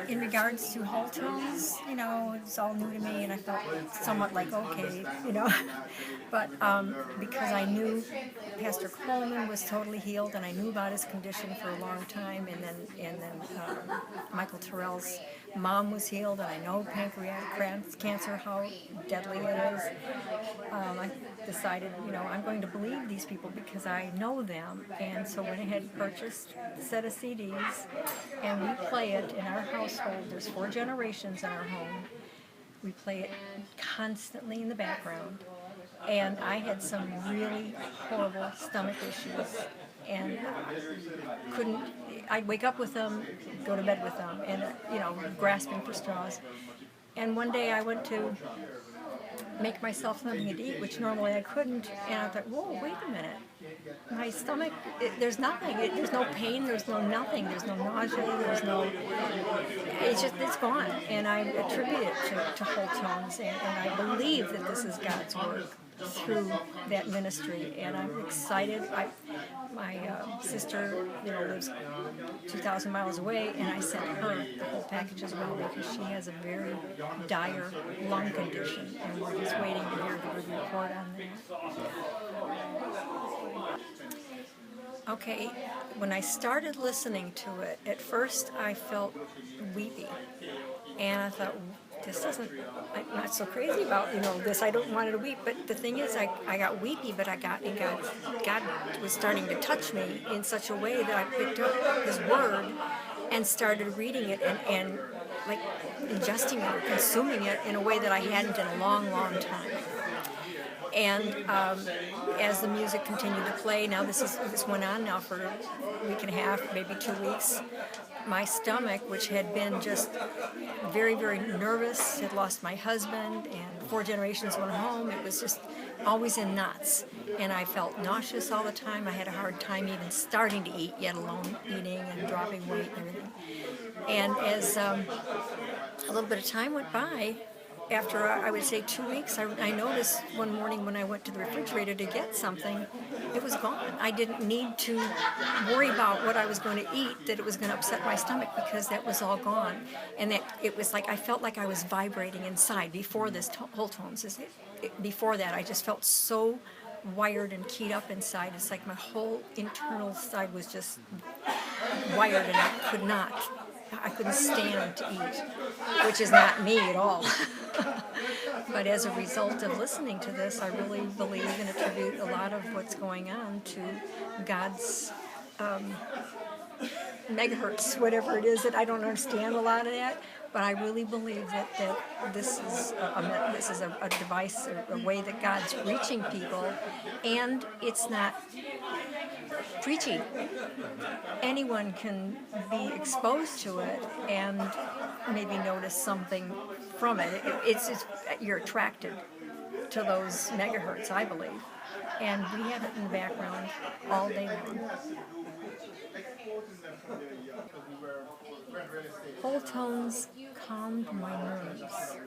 In regards to Wholetones, it's all new to me, and I felt somewhat like, okay, but because I knew Pastor Coleman was totally healed, and I knew about his condition for a long time, and then Michael Tyrrell's mom was healed, and I know pancreatic cancer, how deadly it is. I decided, I'm going to believe these people because I know them, and so went ahead and purchased a set of CDs, and we play it in our household. There's 4 generations in our home. We play it constantly in the background, and I had some really horrible stomach issues, and I'd wake up with them, go to bed with them, and grasping for straws. And one day I went to make myself something to eat, which normally I couldn't, and I thought, whoa, wait a minute. My stomach, there's nothing. There's no pain, there's no nothing, there's no nausea, it's gone. And I attribute it to Wholetones, and I believe that this is God's work through that ministry, and I'm excited. My sister, lives 2,000 miles away, and I sent her the whole package as well because she has a very dire lung condition, and we're just waiting to hear the good report on that. Okay, when I started listening to it, at first I felt weepy, and I thought, this doesn't, I'm not so crazy about, this, I don't want to weep, but the thing is, I got weepy, but God was starting to touch me in such a way that I picked up His Word and started reading it and like ingesting it or consuming it in a way that I hadn't in a long, long time. And as the music continued to play, now this went on now for a week and a half, maybe 2 weeks. My stomach, which had been just very, very nervous, had lost my husband, and 4 generations went home. It was just always in knots, and I felt nauseous all the time. I had a hard time even starting to eat, yet alone eating and dropping weight and everything. And as a little bit of time went by, after I would say 2 weeks, I noticed one morning when I went to the refrigerator to get something, it was gone. I didn't need to worry about what I was going to eat, that it was going to upset my stomach, because that was all gone. And that it was like I felt like I was vibrating inside before this Wholetones. Before that, I just felt so wired and keyed up inside. It's like my whole internal side was just wired, and I couldn't stand to eat, which is not me at all. But as a result of listening to this, I really believe and attribute a lot of what's going on to God's megahertz, whatever it is, that I don't understand a lot of that, but I really believe that this is a device, a way that God's reaching people, and it's not preachy. Anyone can be exposed to it and maybe notice something from it. You're attracted to those megahertz, I believe, and we have it in the background all day long. Wholetones calmed my nerves.